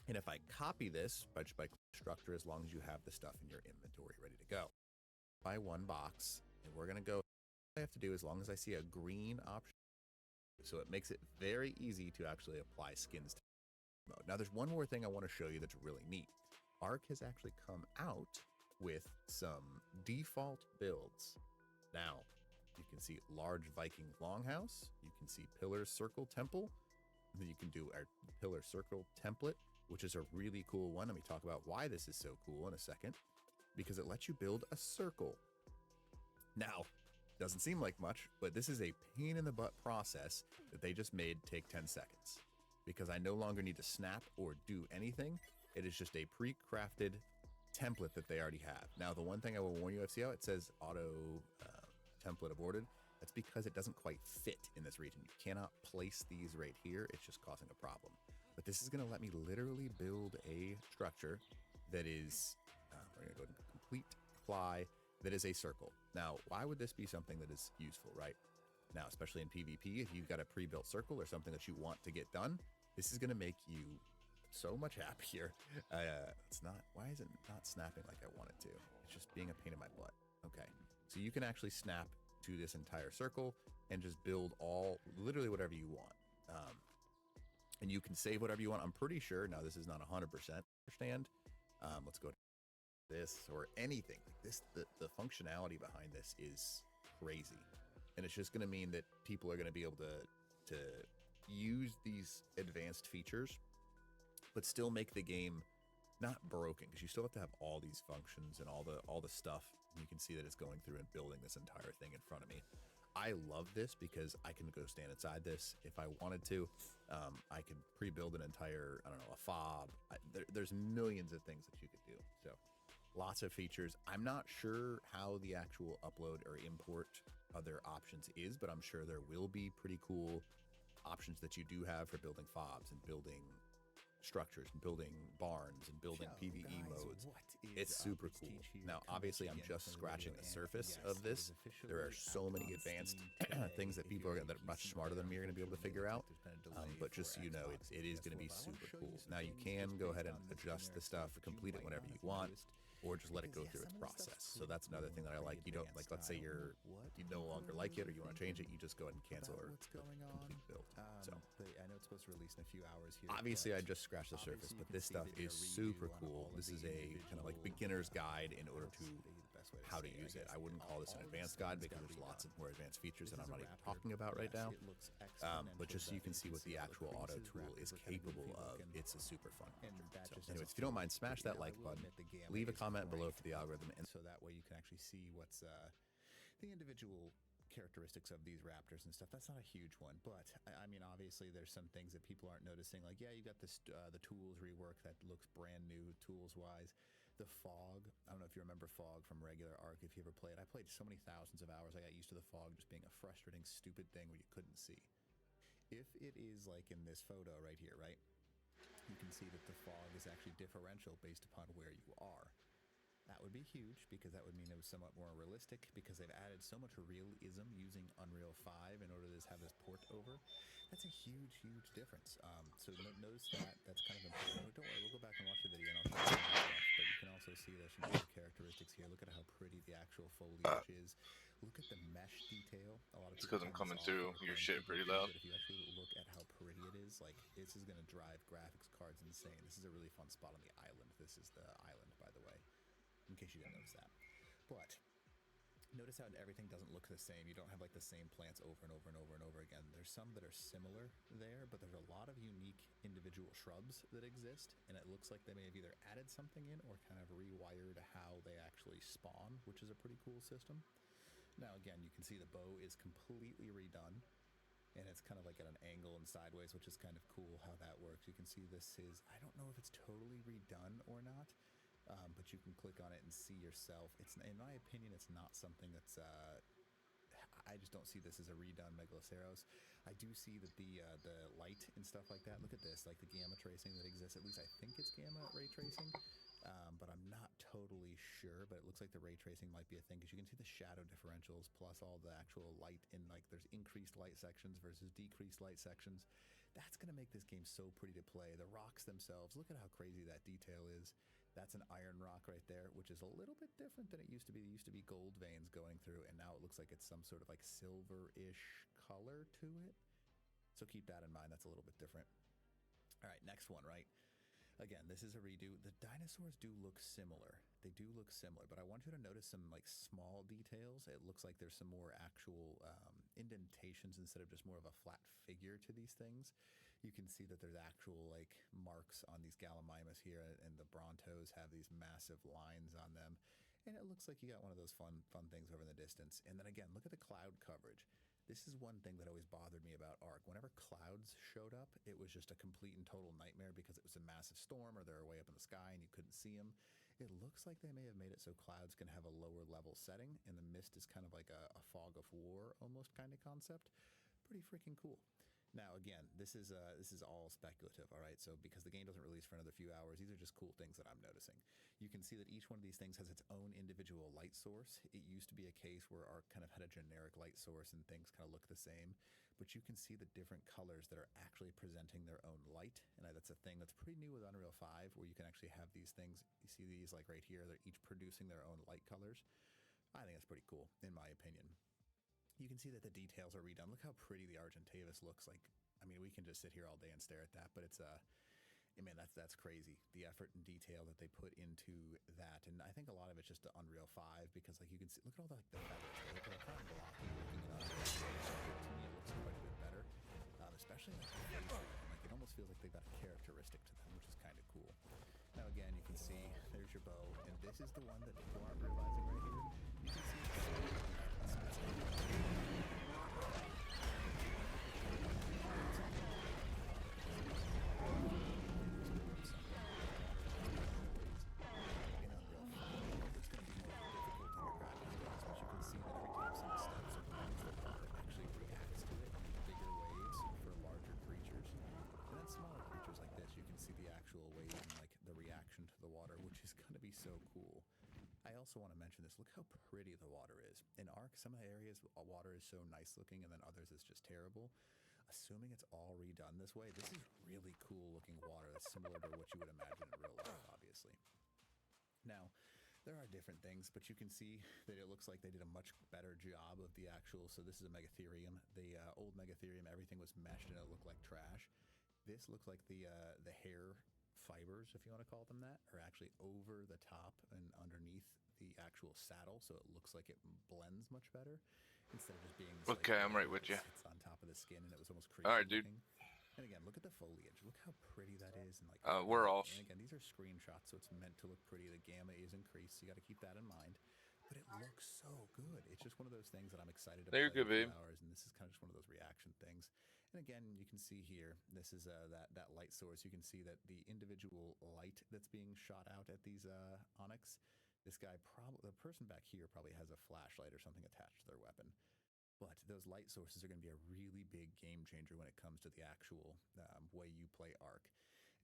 And if I copy this by structure, as long as you have the stuff in your inventory ready to go, buy one box, and we're gonna go. All I have to do, as long as I see a green option, so it makes it very easy to actually apply skins to mode. Now, there's one more thing I want to show you that's really neat. Ark has actually come out with some default builds. Now, you can see large Viking longhouse, you can see pillar circle temple, and then you can do our pillar circle template, which is a really cool one. Let me talk about why this is so cool in a second, because it lets you build a circle. Now, doesn't seem like much, but this is a pain in the butt process that they just made take 10 seconds, because I no longer need to snap or do anything. It is just a pre-crafted template that they already have. Now, the one thing I will warn you of, see how it says auto template aborted? That's because it doesn't quite fit in this region. You cannot place these right here. It's just causing a problem. But this is going to let me literally build a structure that is, we're going to go to complete apply, that is a circle. Now, why would this be something that is useful, right? Now, especially in PvP, if you've got a pre-built circle or something that you want to get done, this is going to make you so much happier. It's not, why is it not snapping like I want it to? It's just being a pain in my butt. Okay, so you can actually snap to this entire circle and just build literally whatever you want. And you can save whatever you want. I'm pretty sure, now this is not 100% understand. Let's go to this or anything. The functionality behind this is crazy. And it's just gonna mean that people are gonna be able to use these advanced features, but still make the game not broken, because you still have to have all these functions and all the stuff. You can see that it's going through and building this entire thing in front of me. I love this because I can go stand inside this if I wanted to. I could pre-build an entire, I don't know, a fob. There's millions of things that you could do. So lots of features. I'm not sure how the actual upload or import other options is, but I'm sure there will be pretty cool options that you do have for building fobs and building structures and building barns and building PvE modes. It's super cool. Now, obviously, I'm just scratching the surface of this. There are so many advanced things that people that are much smarter than me are going to be able to figure out. But just so you know, it is going to be super cool. Now, you can go ahead and adjust the stuff, complete it whenever you want, or just let it go through its process. So that's another thing that I like. You don't like, let's say you no longer like it or you want to change it, you just go ahead and cancel or complete build. So I know it's supposed to release in a few hours here. Obviously, I just scratched the surface, but this stuff is super cool. This is a kind of like beginner's guide in order to how to use it. I wouldn't call this an advanced guide because there's lots of more advanced features that I'm not even talking about right now. But just so you can see what the actual auto tool is capable of, it's a super fun feature. So anyways, if you don't mind, smash that like button, leave a comment below for the algorithm, and so that way you can actually see what's the individual characteristics of these raptors and stuff. That's not a huge one, but I mean, obviously there's some things that people aren't noticing. Like, yeah, you got this the tools rework that looks brand new tools wise. The fog, I don't know if you remember fog from regular Ark. If you ever played, I played so many thousands of hours, I got used to the fog just being a frustrating, stupid thing where you couldn't see. If it is like in this photo right here, right, you can see that the fog is actually differential based upon where you are. That would be huge, because that would mean it was somewhat more realistic, because they've added so much realism using Unreal 5 in order to have this port over. That's a huge, huge difference. So notice that. That's kind of important. Don't worry, we'll go back and watch the video and I'll show you some more stuff. But you can also see there's some other characteristics here. Look at how pretty the actual foliage is. Look at the mesh detail. A lot of it's because I'm coming through your shit pretty loud. But if you actually look at how pretty it is, like, this is going to drive graphics cards insane. This is a really fun spot on the island. This is the island, by the way, in case you didn't notice that. But notice how everything doesn't look the same. You don't have like the same plants over and over and over and over again. There's some that are similar there, but there's a lot of unique individual shrubs that exist, and it looks like they may have either added something in or kind of rewired how they actually spawn, which is a pretty cool system. Now again, you can see the bow is completely redone, and it's kind of like at an angle and sideways, which is kind of cool how that works. You can see this is, I don't know if it's totally redone or not, but you can click on it and see yourself. It's, in my opinion, it's not something that's I just don't see this as a redone Megaloceros. I do see that the light and stuff like that, look at this, like the gamma tracing that exists. At least I think it's gamma ray tracing, but I'm not totally sure. But it looks like the ray tracing might be a thing, because you can see the shadow differentials plus all the actual light in, like, there's increased light sections versus decreased light sections. That's going to make this game so pretty to play. The rocks themselves, look at how crazy that detail is. That's an iron rock right there, which is a little bit different than it used to be. There used to be gold veins going through, and now it looks like it's some sort of like silver-ish color to it. So keep that in mind. That's a little bit different. All right, next one, right? Again, this is a redo. The dinosaurs do look similar. They do look similar, but I want you to notice some like small details. It looks like there's some more actual indentations instead of just more of a flat figure to these things. You can see that there's actual like marks on these Gallimimus here, and the Brontos have these massive lines on them. And it looks like you got one of those fun things over in the distance. And then again, look at the cloud coverage. This is one thing that always bothered me about Ark. Whenever clouds showed up, it was just a complete and total nightmare because it was a massive storm or they're way up in the sky and you couldn't see them. It looks like they may have made it so clouds can have a lower level setting and the mist is kind of like a fog of war almost kind of concept. Pretty freaking cool. Now, again, this is all speculative, all right? So because the game doesn't release for another few hours, these are just cool things that I'm noticing. You can see that each one of these things has its own individual light source. It used to be a case where Ark kind of had a generic light source and things kind of look the same, but you can see the different colors that are actually presenting their own light, and that's a thing that's pretty new with Unreal 5, where you can actually have these things. You see these like right here, they're each producing their own light colors. I think that's pretty cool, in my opinion. You can see that the details are redone. Look how pretty the Argentavis looks like. I mean, we can just sit here all day and stare at that, but it's I mean, that's crazy. The effort and detail that they put into that, and I think a lot of it's just the Unreal 5 because, like, you can see, look at all the feathers. They look kind of blocky looking in Unreal 5. To me, it looks quite a bit better, especially like the face. Like, it almost feels like they've got a characteristic to them, which is kind of cool. Now, again, you can see there's your bow, and this is the one that people aren't realizing right here. You can see so cool. I also want to mention this. Look how pretty the water is. In Ark, some of the areas, water is so nice looking, and then others is just terrible. Assuming it's all redone this way, this is really cool looking water that's similar to what you would imagine in real life, obviously. Now, there are different things, but you can see that it looks like they did a much better job of the actual, so this is a Megatherium. The old Megatherium, everything was meshed and it looked like trash. This looks like the hair fibers, if you want to call them that, are actually over the top and underneath the actual saddle, so it looks like it blends much better instead of just being this, okay, like, I'm right with you. It's on top of the skin, and it was almost creepy. All right, dude. Looking. And again, look at the foliage. Look how pretty that is, and like we're off. And again, these are screenshots, so it's meant to look pretty. The gamma is increased, so you got to keep that in mind. But it looks so good. It's just one of those things that I'm excited to play You're good, for babe. hours, and this is kind of just one of those reaction things. And again, you can see here, this is that light source. You can see that the individual light that's being shot out at these Onyx, this guy, the person back here probably has a flashlight or something attached to their weapon. But those light sources are going to be a really big game changer when it comes to the actual way you play Ark.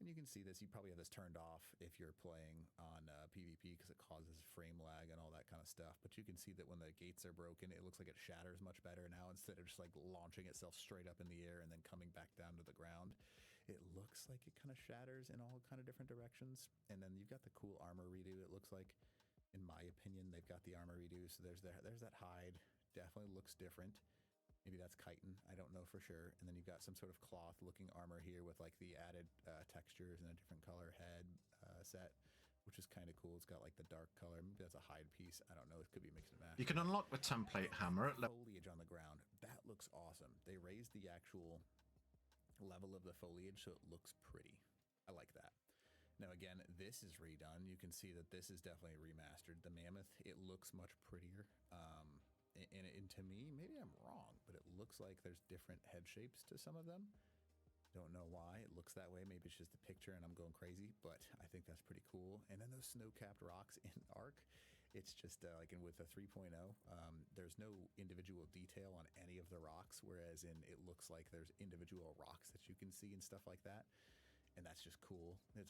And you can see this. You probably have this turned off if you're playing on PvP because it causes frame lag and all that kind of stuff. But you can see that when the gates are broken, it looks like it shatters much better now instead of just like launching itself straight up in the air and then coming back down to the ground. It looks like it kind of shatters in all kind of different directions. And then you've got the cool armor redo, it looks like. In my opinion, they've got the armor redo. So there's that hide. Definitely looks different. Maybe that's chitin. I don't know for sure. And then you've got some sort of cloth looking armor here with like the added textures and a different color head set, which is kind of cool. It's got like the dark color. Maybe that's a hide piece. I don't know. It could be mixed and matched. You can unlock the template hammer at foliage on the ground. That looks awesome. They raised the actual level of the foliage so it looks pretty. I like that. Now again, this is redone. You can see that this is definitely remastered. The Mammoth, it looks much prettier. And to me, maybe I'm wrong, but it looks like there's different head shapes to some of them. Don't know why it looks that way. Maybe it's just the picture and I'm going crazy, but I think that's pretty cool. And then those snow-capped rocks in Ark, it's just like with the 3.0, there's no individual detail on any of the rocks, whereas in it looks like there's individual rocks that you can see and stuff like that. And that's just cool. It's